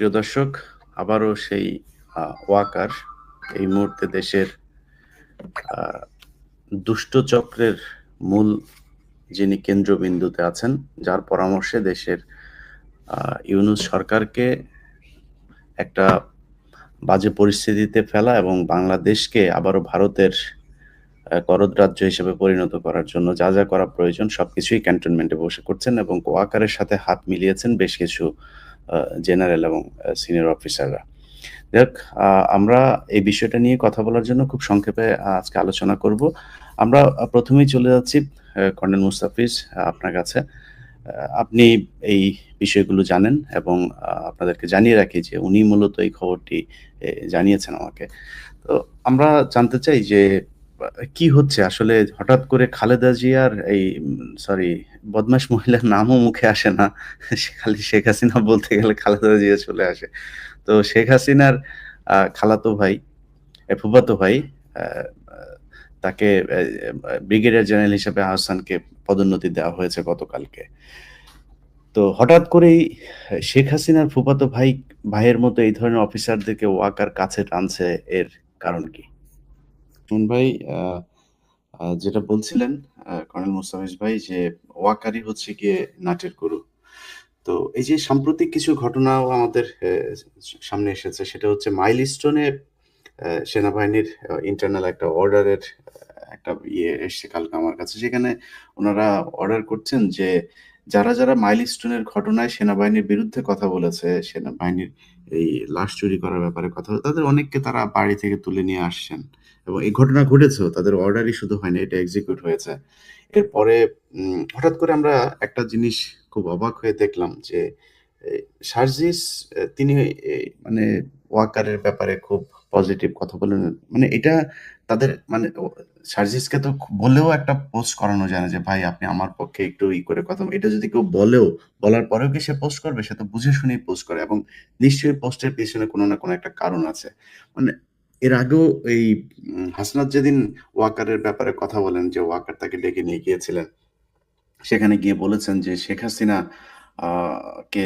প্রিয় দর্শক, আবারও সেই ওয়াকার এই মুহূর্তে দেশের আ দুষ্ট চক্রের মূল যিনি কেন্দ্রবিন্দুতে আছেন, যার পরামর্শে দেশের আ ইউনূস সরকারকে একটা বাজে পরিস্থিতিতে ফেলা এবং বাংলাদেশকে আবারও ভারতের করদ রাজ্য হিসেবে পরিণত করার জন্য যা করা প্রয়োজন সবকিছুই ক্যান্টনমেন্টে বসে করছেন এবং ওয়াকারের সাথে হাত মিলিয়েছেন বেশ কিছু জেনারেল এবং সিনিয়র অফিসাররা। যাই হোক, আমরা এই বিষয়টা নিয়ে কথা বলার জন্য খুব সংক্ষেপে আজকে আলোচনা করব। আমরা প্রথমেই চলে যাচ্ছি কর্নেল মুস্তাফিজ আপনার কাছে। আপনি এই বিষয়গুলো জানেন এবং আপনাদেরকে জানিয়ে রাখি যে উনি মূলত এই খবরটি জানিয়েছেন আমাকে। তো আমরা জানতে চাই যে কি হচ্ছে আসলে হঠাৎ করে খালেদা জিয়ার এই সরি বদমাশ মহিলার নামও মুখে আসে না। খালি শেখ হাসিনা বলতে গেলে খালেদা জিয়া চলে আসে। তো শেখ হাসিনার খালাতো ভাই, ফুফাতো ভাই আ আ তাকে ব্রিগেডিয়ার জেনারেল হিসেবে আহসানকে পদোন্নতি দেওয়া হয়েছে গতকালকে। তো হঠাৎ করেই শেখ হাসিনার ফুফাতো ভাইয়ের মতো এই ধরনের অফিসারদেরকে ওয়াকার কাছে টানছে এর কারণ কি? ভাই, আ আ যেটা বলছিলেন কর্নেল মুস্তাফিজ ভাই যে ওয়াকারই হচ্ছে গিয়ে নাটের গুরু। তো এই যে সাম্প্রতিক কিছু ঘটনাও আমাদের সামনে এসেছে সেটা হচ্ছে মাইলস্টোনে সেনাবাহিনীর ইন্টারনাল একটা অর্ডারের একটা এসছে কালকে আমার কাছে। যেখানে উনারা অর্ডার করছেন যে যারা মাইলস্টোনের ঘটনায় সেনাবাহিনীর বিরুদ্ধে কথা বলেছে, সেনাবাহিনীর এই লাশ চুরি করার ব্যাপারে কথা তাদের অনেককে তারা বাড়ি থেকে তুলে নিয়ে আসছেন। এবং এই ঘটনা ঘটেছেও। তাদের অর্ডারই শুধু হয়নি, এটা এক্সিকিউট হয়েছে। এরপরে হঠাৎ করে আমরা একটা জিনিস খুব অবাক হয়ে দেখলাম যে এ সার্জিস তিনি মানে ওয়াকারের ব্যাপারে খুব পজিটিভ কথা বলেন। মানে এটা তাদের মানে সার্জিসকে তো বলেও একটা পোস্ট করানো যায় না যে, "ভাই আপনি আমার পক্ষে একটু করে কথা" এটা যদি কেউ বলেও, বলার পরেও কি সে পোস্ট করবে? সে তো বুঝে শুনেই পোস্ট করে এবং নিশ্চয়ই পোস্টের পেছনে কোনো না কোনো একটা কারণ আছে। মানে এর আগেও এই হাসনাত যেদিন ওয়াকারের ব্যাপারে কথা বলেন যে, ওয়াকার তাকে ডেকে নিয়ে গিয়েছিলেন। সেখানে গিয়ে বলেছেন যে শেখ হাসিনা আ কে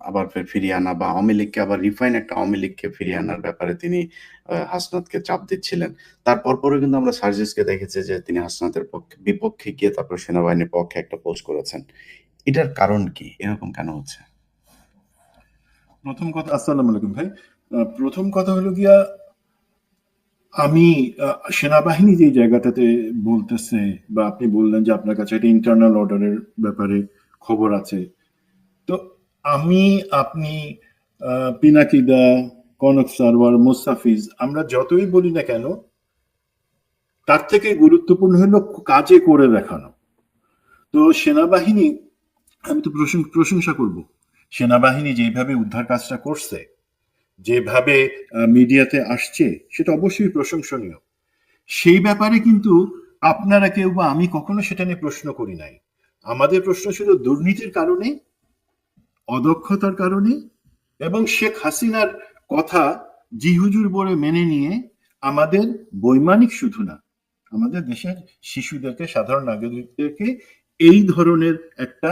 আবার ফিরিয়ে আনা বা আওয়ামী লীগকে আবার রিফাইন একটা আওয়ামী লীগকে ফিরিয়ে আনার ব্যাপারে তিনি হাসনাতকে চাপ দিচ্ছিলেন। তার পরপরও কিন্তু আমরা সার্জিসকে দেখেছি যে তিনি হাসনাতের বিপক্ষে গিয়ে তারপর সেনাবাহিনীর পক্ষে একটা পোস্ট করেছেন। এটার কারণ কি? এরকম কেন হচ্ছে? প্রথম কথা, আসসালামু আলাইকুম ভাই। প্রথম কথা হলো গিয়া, আমি সেনাবাহিনী যে জায়গাটাতে বলতেছে, বা আপনি বললেন যে আপনার কাছে একটা ইন্টারনাল অর্ডারের ব্যাপারে খবর আছে। তো আমি, আপনি, পিনাকিদা, কনক সারওয়ার, মোস্তাফিজ, আমরা যতই বলি না কেন, তার থেকে গুরুত্বপূর্ণ হলো কাজে করে দেখানো। তো সেনাবাহিনী, আমি তো প্রশংসা করব। সেনাবাহিনী যেভাবে উদ্ধার কাজটা করছে, যেভাবে মিডিয়াতে আসছে, সেটা অবশ্যই প্রশংসনীয়। সেই ব্যাপারে কিন্তু আপনারা কেউ বা আমি কখনো সেটা নিয়ে প্রশ্ন করি নাই। আমাদের প্রশ্ন ছিল দুর্নীতির কারণে, অদক্ষতার কারণে, এবং শেখ হাসিনার কথা জি হুজুর বলে মেনে নিয়ে আমাদের বৈমানিক শুধু না, আমাদের দেশের শিশুদেরকে, সাধারণ নাগরিকদেরকে এই ধরনের একটা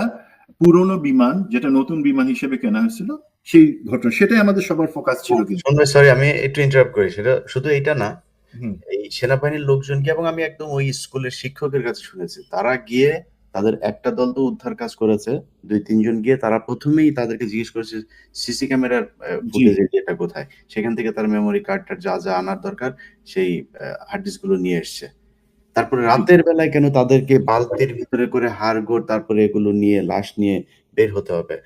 পুরনো বিমান, যেটা নতুন বিমান হিসেবে কেনা হয়েছিল, সেই ঘটনা, সেটাই আমাদের সবার ফোকাস ছিল। কিন্তু সরি আমি একটু ইন্টারাপ্ট করি। সেটা শুধু এইটা না। হুম, এই সেনাবাহিনীর লোকজনকে এবং আমি একদম ওই স্কুলের শিক্ষকের কাছে শুনেছি। তারা গিয়ে তাদের একটা দল তো উদ্ধার কাজ করেছে। ২-৩ জন গিয়ে তারা ১ম এই তাদেরকে জিজ্ঞেস করেছে সিসি ক্যামেরার জি, ফুটেজ এটা কোথায়? সেখান থেকে তারা মেমোরি কার্ড-টার্ড যা আনার দরকার সেই হার্ড ডিস্ক গুলো নিয়ে এসছে। তারপরে জি, রাতের বেলায় কেন তাদেরকে বালতির ভিতরে করে হাড়-গোড় তারপরে এগুলো নিয়ে লাশ নিয়ে বের হতে হবে?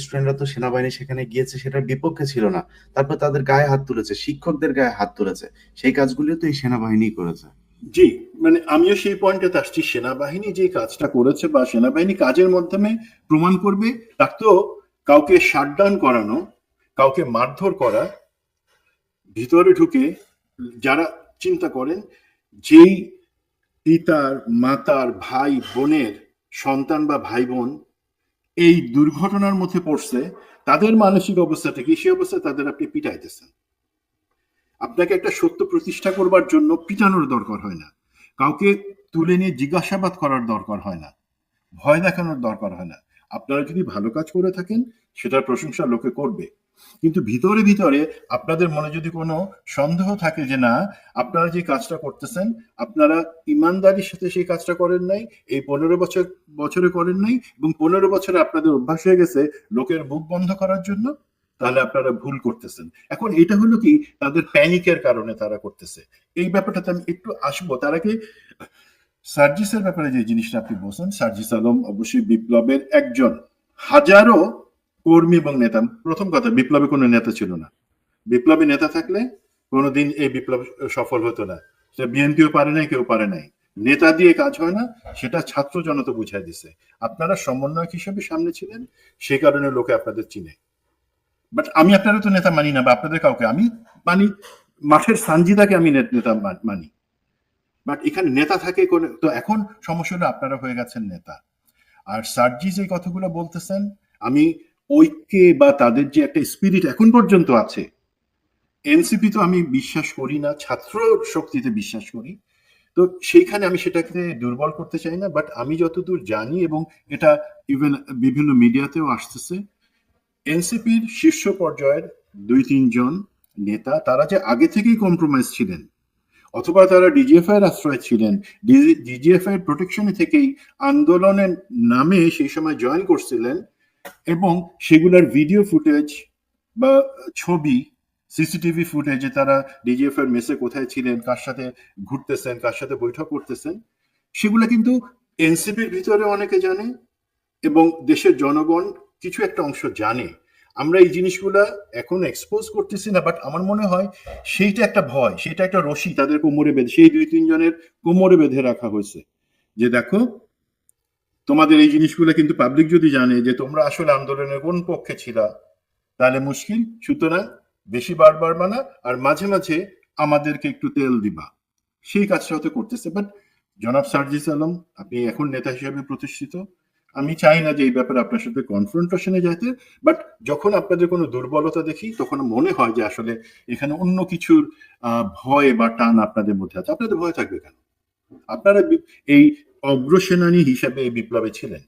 স্টুডেন্টরা তো সেনাবাহিনী সেখানে গিয়েছে সেটার বিপক্ষে ছিল না। তারপর তাদের গায়ে হাত তুলেছে, শিক্ষকদের গায়ে হাত তুলেছে। সেই কাজগুলিও তো এই সেনাবাহিনীই করেছে। জি। মানে আমিও সেই পয়েন্টে আসছি, সেনাবাহিনী যে কাজটা করেছে বা সেনাবাহিনী কাজের মাধ্যমে প্রমাণ করবে, তার তো কাউকে শাটডাউন করানো, কাউকে মারধর করা, ভিতরে ঢুকে, যারা চিন্তা করেন, যেই পিতার, মাতার, ভাই বোনের সন্তান বা ভাই বোন এই দুর্ঘটনার মধ্যে পড়ছে, তাদের মানসিক অবস্থাটা কি, সেই অবস্থায় তাদের আপনি পিটাইতেছেন। আপনাকে একটা সত্য প্রতিষ্ঠা করবার জন্য পিটানোর দরকার হয় না, কাউকে তুলে নিয়ে জিজ্ঞাসাবাদ করার দরকার হয় না, ভয় দেখানোর দরকার হয় না। আপনারা যদি ভালো কাজ করে থাকেন সেটার প্রশংসা লোকে করবে, কিন্তু ভিতরে ভিতরে আপনাদের মনে যদি কোনো সন্দেহ থাকে যে না, আপনারা যে কাজটা করতেছেন আপনারা ইমানদারির সাথে সেই কাজটা করেন নাই, এই 15 বছরে করেন নাই, এবং 15 বছরে আপনাদের অভ্যাস হয়ে গেছে লোকের মুখ বন্ধ করার জন্য, তাহলে আপনারা ভুল করতেছেন। এখন এটা হলো কি, তাদের প্যানিকের কারণে তারা করতেছে। এই ব্যাপারটাতে আমি একটু আসবো, তার আগে সার্জিসের ব্যাপারে যে জিনিসটা আপনি বলছেন, সার্জিস আলম অবশ্যই বিপ্লবের একজন, হাজারো কর্মী এবং নেতা। প্রথম কথা, বিপ্লবে কোনো নেতা ছিল না। বিপ্লবী নেতা থাকলে কোনোদিন এই বিপ্লব সফল হতো না। সে বিএনপিও পারে নাই, কেউ পারে নাই। নেতা দিয়ে কাজ হয় না, সেটা ছাত্র জনতা বুঝাই দিছে। আপনারা সমন্বয়ক হিসেবে সামনে ছিলেন, সে কারণে লোকে আপনাদের চিনে। বাট আমি আপনারা তো নেতা মানি না, বা আপনাদের কাউকে আমি মানি, মাঠের সানজিদাকে আমি নেতা মানি। বাট এখানে নেতা থাকে কোন, তো এখন সমস্যা হলো আপনারা হয়ে গেছেন নেতা। আর সার্জিস এই কথাগুলো বলতেছেন, আমি ঐক্যে বা তাদের যে একটা স্পিরিট এখন পর্যন্ত আছে, এনসিপি তো আমি বিশ্বাস করি না, ছাত্র শক্তিতে বিশ্বাস করি, তো সেইখানে আমি সেটাকে দুর্বল করতে চাই না। বাট আমি যতদূর জানি, এবং এটা ইভেন বিভিন্ন মিডিয়াতেও আসতেছে, এনসিপির শীর্ষ পর্যায়ের 2-3 জন নেতা, তারা যে আগে থেকেই কম্প্রোমাইজ ছিলেন, অথবা তারা ডিজিএফআই এর আশ্রয় ছিলেন, ডিজিএফআই এর প্রোটেকশনে থেকেই আন্দোলনের নামে সেই সময় জয়েন করছিলেন, এবং সেগুলোর ভিডিও ফুটেজ বা ছবি, সিসিটিভি ফুটেজে তারা ডিজিএফ এর মেসে কোথায় ছিলেন, কার সাথে ঘুরতেছেন, কার সাথে বৈঠক করতেছেন, সেগুলো কিন্তু এনসিপির ভিতরে অনেকে জানে, এবং দেশের জনগণ কিছু একটা অংশ জানে। আমরা এই জিনিসগুলা এখন এক্সপোজ করতেছি না, বাট আমার মনে হয় সেইটা একটা ভয়, সেটা একটা রশি তাদের কোমরে বেঁধে, সেই 2-3 জনের কোমরে বেঁধে রাখা হয়েছে, যে দেখো তোমাদের এই জিনিসগুলো কিন্তু পাবলিক যদি জানে যে তোমরা আসলে আন্দোলনের কোন পক্ষে ছিলা, তাহলে মুশকিল। সুতরাং বেশি বারবার মানা, আর মাঝে মাঝে আমাদেরকে একটু তেল দিবা, সেই কাজটা হতে করতেছে। বাট জনাব সার্জিস আলম, আপনি এখন নেতা হিসেবে প্রতিষ্ঠিত, আমি চাই না যে এই ব্যাপারে আপনার সাথে কনফ্রন্টেশনে যেতে, বাট যখন আপনাদের কোনো দুর্বলতা দেখি, তখন মনে হয় যে আসলে এখানে অন্য কিছুর ভয় বা টান আপনাদের মধ্যে আছে। আপনাদের ভয় থাকবে কেন? আপনারা এই অগ্রসেনানী হিসাবে এই বিপ্লবে ছিলেন।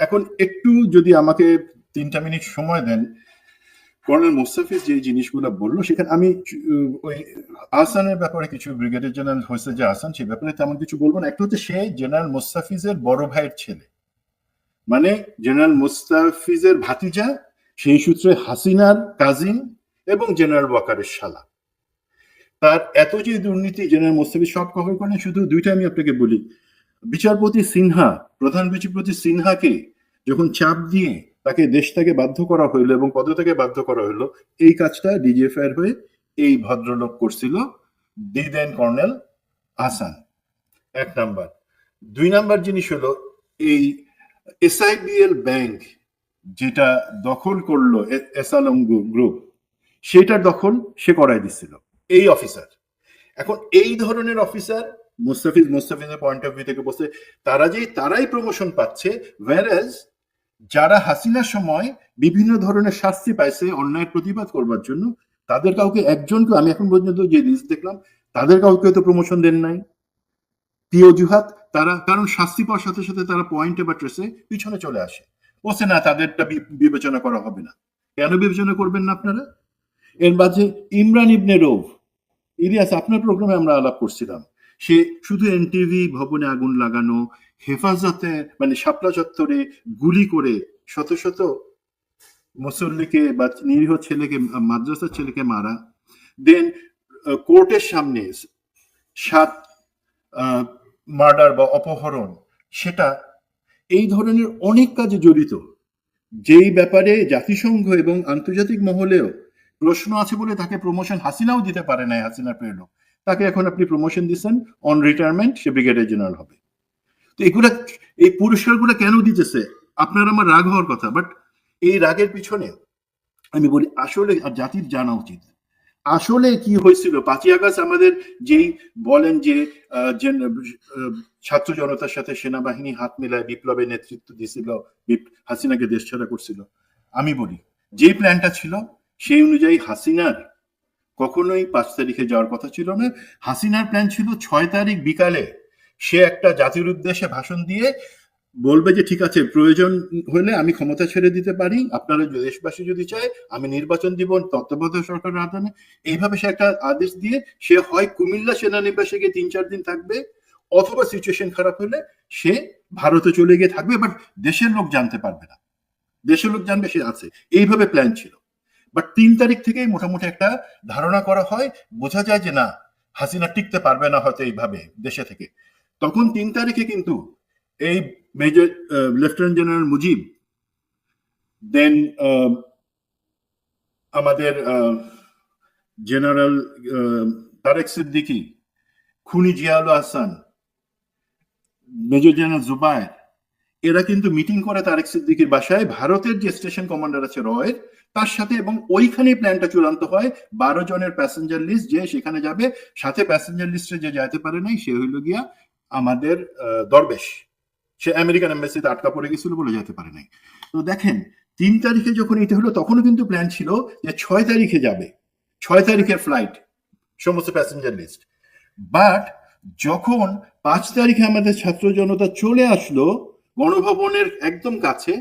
এখন একটু যদি আমাকে 3টা মিনিট সময় দেন, কর্নেল মোস্তাফিজ যে জিনিসগুলো বললো, সেখানে আমি ওই আহসানের ব্যাপারে কিছু, ব্রিগেডিয়ার জেনারেল হয়েছে যে আহসান, সেই ব্যাপারে তেমন কিছু বলবো না। একটা হচ্ছে সে জেনারেল মোস্তাফিজের বড় ভাইয়ের ছেলে, মানে জেনারেল মোস্তাফিজের ভাতিজা, সেই সূত্রে হাসিনার কাজিন এবং জেনারেল ওয়াকারের শালা। তার এত যে দুর্নীতি, জেনারেল মোস্তাফিজ সব কভার করেন। শুধু দুইটা আমি আপনাকে বলি, বিচারপতি সিনহা, প্রধান বিচারপতি সিনহাকে যখন চাপ দিয়ে তাকে দেশ থেকে বাধ্য করা হইলো এবং পদত্যাগে বাধ্য করা হইলো, এই কাজটা ডিজিএফআই এর হয়ে এই ভদ্রলোক করছিল, দেন কর্নেল আহসান। 1 নাম্বার। 2 নাম্বার জিনিস হলো, এই এসআইবিএল ব্যাংক যেটা দখল করলো এসালম গ্রুপ, সেটার দখল সে করাই দিচ্ছিল এই অফিসার। এখন এই ধরনের অফিসার মুস্তাফিজের পয়েন্ট অফ ভিউ থেকে বলছে, তারাই প্রমোশন পাচ্ছে, whereas যারা হাসিনার সময় বিভিন্ন ধরনের শাস্তি পাইছে অন্যায়ের প্রতিবাদ করবার জন্য, তাদের কাউকে একজনকে, আমি এখন পর্যন্ত যে লিস্ট দেখলাম, তাদের কাউকে তো প্রমোশন দেন নাই। কি অজুহাত? তারা কারণ শাস্তি পাওয়ার সাথে সাথে তারা পয়েন্টে বা ট্রেসে পিছনে চলে আসে, বলছে না তাদেরটা বিবেচনা করা হবে না। কেন বিবেচনা করবেন না আপনারা? এর মাঝে ইমরান ইবনে রৌফ, ইলিয়াস, আপনার প্রোগ্রামে আমরা আলাপ করছিলাম, সে শুধু এনটিভি ভবনে আগুন লাগানো, হেফাজতে মানে শাপলা চত্বরে গুলি করে শত শত মুসল্লিকে বা নিরীহ ছেলেকে, মাদ্রাসার ছেলেকে মারা, দেন কোর্টের সামনে 7 মার্ডার বা অপহরণ, সেটা, এই ধরনের অনেক কাজে জড়িত, যেই ব্যাপারে জাতিসংঘ এবং আন্তর্জাতিক মহলেও প্রশ্ন আছে বলে তাকে প্রমোশন হাসিনাও দিতে পারে নাই, হাসিনার প্রিয় লোক, তাকে এখন আপনি প্রমোশন দিচ্ছেন on retirement, say brigadier general হবে। তো এগুলা, এই পুরস্কারগুলো কেন দিতেছে? আপনার আমার রাগ হওয়ার কথা, বাট এই রাগের পিছনে আমি বলি আসলে আর জাতির জানা উচিত আসলে কি হয়েছিল। 5ই আগস্ট আমাদের যেই বলেন যে ছাত্র জনতার সাথে সেনাবাহিনী হাত মেলায় বিপ্লবের নেতৃত্ব দিয়েছিল, হাসিনাকে দেশ ছাড়া করছিল, আমি বলি যে প্ল্যানটা ছিল সেই অনুযায়ী হাসিনার কখনোই 5 তারিখে যাওয়ার কথা ছিল না। হাসিনার প্ল্যান ছিল 6 তারিখ বিকালে সে একটা জাতির উদ্দেশ্যে ভাষণ দিয়ে বলবে যে ঠিক আছে, প্রয়োজন হলে আমি ক্ষমতা ছেড়ে দিতে পারি, আপনারা দেশবাসী যদি চায় আমি নির্বাচন দিব তত্ত্বাবধায়ক সরকারের আদানে। এইভাবে সে একটা আদেশ দিয়ে সে হয় কুমিল্লা সেনানিবাসে গিয়ে 3-4 দিন থাকবে, অথবা সিচুয়েশন খারাপ হলে সে ভারতে চলে গিয়ে থাকবে, বাট দেশের লোক জানতে পারবে না, দেশের লোক জানবে সে আছে। এইভাবে প্ল্যান ছিল। বাট 3 তারিখ থেকেই মোটামুটি একটা ধারণা করা হয়, বোঝা যায় যে না, হাসিনা টিকতে পারবে না হয়তো এইভাবে দেশে থেকে। তখন 3 তারিখে কিন্তু এই মেজর লেফটেন্যান্ট জেনারেল মুজিব, দেন আমাদের জেনারেল তারেক সিদ্দিকী, খুনি জিয়াউল হাসান, মেজর জেনারেল জুবায়ের, এরা কিন্তু মিটিং করে তারেক সিদ্দিকীর বাসায়, ভারতের যে স্টেশন কমান্ডার আছে রয়ের তার সাথে, এবং ওইখানে প্ল্যানটা চূড়ান্ত হয়। 12 জনের প্যাসেঞ্জার লিস্ট, যে সেখানে যাবে, সাথে প্যাসেঞ্জার লিস্টে যে যাইতে পারে নাই সে হইল গিয়া আমাদের দরবেশ, সে আমেরিকান এম্বাসিতে আটকা পড়ে গেছিল বলে যেতে পারে নাই। তো দেখেন 3 তারিখে যখন এটা হলো তখনও কিন্তু প্ল্যান ছিল যে 6 তারিখে যাবে, 6 তারিখের ফ্লাইট, সমস্ত প্যাসেঞ্জার লিস্ট। বাট যখন 5 তারিখে আমাদের ছাত্র জনতা চলে আসলো গণভবনের একদম কাছে,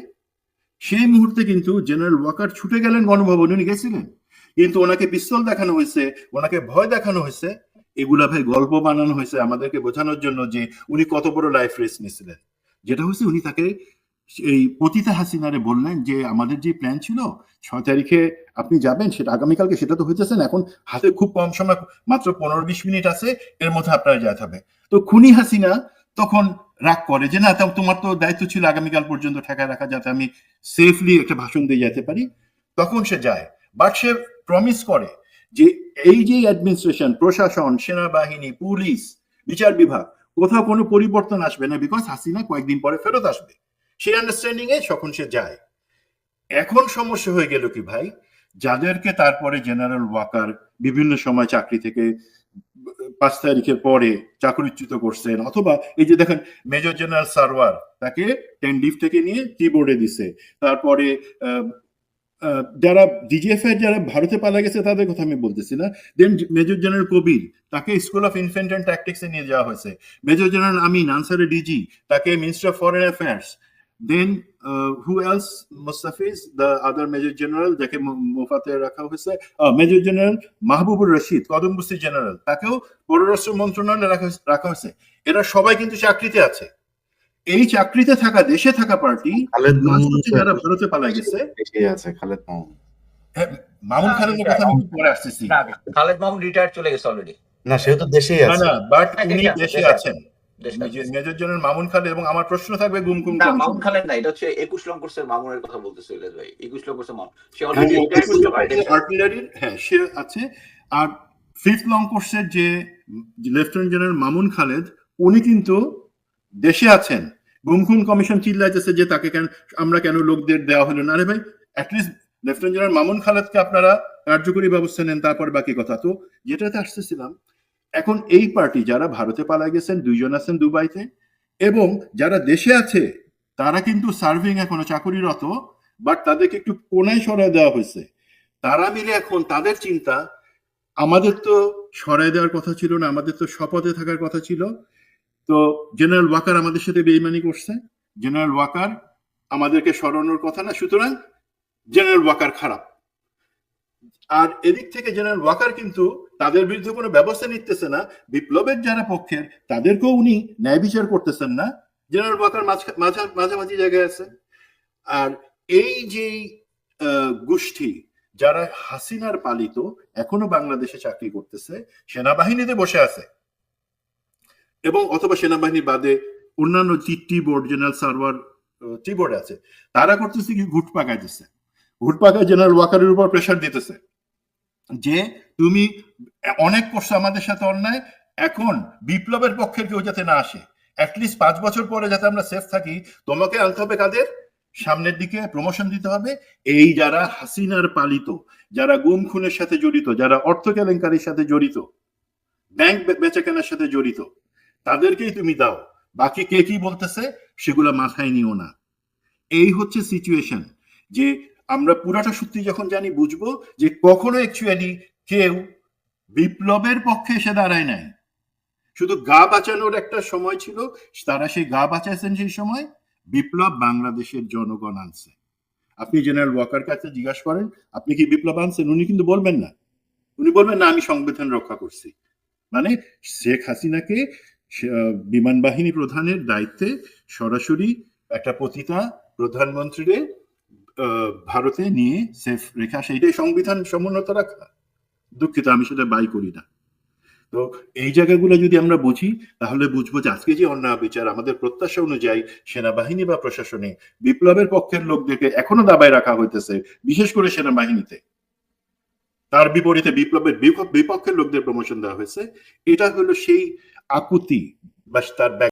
সেই মুহূর্তে কিন্তু জেনারেল ওয়াকার ছুটে গেলেন গণভবনে। উনি গেছিলেন, কিন্তু ওনাকে পিস্তল দেখানো হয়েছে, ওনাকে ভয় দেখানো হয়েছে। এগুলা ভাই গল্প বানানো হয়েছে আমাদেরকে বোঝানোর জন্য যে উনি কত বড় লাইফ রিস্ক নিয়েছিলেন। যেটা হচ্ছে উনি তাকে এই পতিতা হাসিনারে বললেন যে আমাদের যে প্ল্যান ছিল 6 তারিখে আপনি যাবেন, সেটা আগামীকালকে, সেটা তো হইতেছেন, এখন হাতে খুব কম সময়, মাত্র 15-20 মিনিট আছে, এর মধ্যে আপনারা যেতে হবে। তো খুনি হাসিনা তখন রাগ করে যে না, তোমার তো দায়িত্ব ছিল আগামীকাল পর্যন্ত ঠেকায় রাখা, যাতে আমি সেফলি একটা ভাষণ দিয়ে যেতে পারি। তখন সে যায়, বাট সে প্রমিস করে যে এই যে অ্যাডমিনিস্ট্রেশন, প্রশাসন, সেনাবাহিনী, পুলিশ, বিচার বিভাগ, কোথাও কোনো পরিবর্তন আসবে না, বিকজ হাসিনা কয়েকদিন পরে ফেরত আসবে। সেই আন্ডারস্ট্যান্ডিং এ তখন সে যায়। এখন সমস্যা হয়ে গেল কি ভাই, যাদেরকে তারপরে জেনারেল ওয়াকার বিভিন্ন সময় চাকরি থেকে 5 তারিখের পরে চাকরিচ্যুত করছেন, অথবা এই যে দেখেন মেজর জেনারেল সারওয়ার, তাকে 10 লিভ থেকে নিয়ে কিবোর্ডে দিছে। তারপরে যারা ডিজিএফ এর যারা ভারতে পালা গেছে তাদের কথা আমি বলতেছি না। দেন মেজর জেনারেল কবির, তাকে স্কুল অফ ইনফ্যান্ট অ্যান্ড ট্যাকটিক্সে নিয়ে যাওয়া হয়েছে। মেজর জেনারেল আমিন, আনসারের ডিজি, তাকে minister of foreign affairs. Then who else, Mustafiz the other major general, যাকে মোফাতে রাখা হয়েছে। মেজর জেনারেল মাহবুবুর রশিদ, কদমবস্তি জেনারেল, তাকেও পররাষ্ট্র মন্ত্রণালয়ে রাখা হয়েছে। এরা সবাই কিন্তু চাকরিতে আছে। এই চাকরিতে থাকা, দেশে থাকা পার্টি, খালেদ মামুন যারা ভারতে পালা গেছে, আছে খালেদ মামুন। হ্যাঁ, মামুন খালেদের কথা আমি পরে আসতেছি। না, খালেদ মামুন রিটায়ার চলে গেছে অলরেডি। না, সে তো দেশেই না আছে। না, বাট হ্যাঁ, উনি দেশে আছে, দেশে দেশে আছেন। দেশে আছে। মেজর জেনারেল মামুন খালেদ, এবং আমার প্রশ্ন থাকবে গুমকুম না, কমিশন। মামুন খালেদ না, এটা হচ্ছে 21 লং কোর্সের মামুনের কথা বলতেছে ইলিয়াস ভাই। 21 লং কোর্সের মামুন, সে অলরেডি রিটায়ার ছিল ভাই দেশে। আর্টিলারির, হ্যাঁ সে আছে। আর 5th লং কোর্সের যে লেফটেন্যান্ট জেনারেল মামুন খালেদ, উনি কিন্তু দেশে আছেন। গুমকুম কমিশন চিল্লাইতেছে যে তাকে কেন, আমরা কেন লোকদের দেওয়া হলো না। আরে ভাই, অ্যাটলিস্ট লেফটেন্যান্ট জেনারেল মামুন খালেদকে আপনারা কার্যকরী ব্যবস্থা নেন, তারপর বাকি কথা। তো যেটাতে আসতেছিলাম, এখন এই পার্টি যারা ভারতে পালা গেছেন, 2 জন আছেন দুবাইতে, এবং যারা দেশে আছে তারা কিন্তু সার্ভিং এখনো চাকরিরত, বাট তাদেরকে একটু কোনায় সরায় দেওয়া হয়েছে। তারা মিলে এখন তাদের চিন্তা, আমাদের তো সরায় দেওয়ার কথা ছিল না, আমাদের তো শপথে থাকার কথা ছিল। তো জেনারেল ওয়াকার আমাদের সাথে বেইমানি করছে, জেনারেল ওয়াকার আমাদেরকে সরানোর কথা না, সুতরাং জেনারেল ওয়াকার খারাপ। আর এদিক থেকে জেনারেল ওয়াকার কিন্তু তাদের বিরুদ্ধে কোনো ব্যবস্থা নিতেছে না। বিপ্লবের যারা পক্ষের তাদেরকেও উনি ন্যায় বিচার করতেছেন না। জেনারেল ওয়াকার মাঝামাঝি জায়গায় আছে। আর এই যে গোষ্ঠী যারা হাসিনার পালিত, এখনো বাংলাদেশে চাকরি করতেছে, সেনাবাহিনীতে বসে আছে, এবং অথবা সেনাবাহিনী বাদে অন্যান্য tea board, general server tea board আছে, তারা করতেছে কি, ঘুট পাকাইতেছে। ঘুট পাকায় জেনারেল ওয়াকারের উপর প্রেশার দিতেছে যে তুমি অনেক করছো আমাদের সাথে অন্যায়, এখন বিপ্লবের পক্ষের কেউ যাতে না আসে, অ্যাটলিস্ট 5 বছর পরে যাতে আমরা সেফ থাকি, তোমাকে আনতে হবে কাদের, সামনের দিকে প্রমোশন দিতে হবে। এই যারা হাসিনার পালিত, যারা গুম খুনের সাথে জড়িত, যারা অর্থ কেলেঙ্কারির সাথে জড়িত, ব্যাংক বেচাকেনার সাথে জড়িত, তাদেরকেই তুমি দাও। বাকি কে কি বলতেছে সেগুলা মাথায় নিও না। এই হচ্ছে সিচুয়েশন, যে আমরা পুরাটা সত্যি যখন জানি, বুঝবো যে কখনো অ্যাকচুয়ালি কেউ বিপ্লবের পক্ষে এসে দাঁড়ায় নাই। শুধু গা বাঁচানোর একটা সময় ছিল, তারা সেই গা বাঁচাইছেন সেই সময়, বিপ্লব বাংলাদেশের জনগণ আনছে। আপনি জেনারেল ওয়াকার কাছে জিজ্ঞাসা করেন আপনি কি বিপ্লব আনছেন, উনি কিন্তু বলবেন না। উনি বলবেন না আমি সংবিধান রক্ষা করছি। মানে শেখ হাসিনাকে বিমান বাহিনী প্রধানের দায়িত্বে সরাসরি একটা পতিতা প্রধানমন্ত্রীরে ভারতে নিয়ে সেফ রেখে আসে, এটাই সংবিধান সমুন্নত রাখা। দুঃখিত আমি সেটা বাই করি না। তো এই জায়গাগুলো যদি আমরা বুঝি তাহলে বুঝবো যে আজকে যে অন্যায় বিচার আমাদের প্রত্যাশা অনুযায়ী সেনাবাহিনী বা প্রশাসনে বিপ্লবের পক্ষের লোকদেরকে এখনো দাবায় রাখা হইতেছে, বিশেষ করে সেনাবাহিনীতে। তার বিপরীতে বিপ্লবের বিপক্ষের লোকদের প্রমোশন দেওয়া হয়েছে। এটা হলো সেই আকুতি বা তার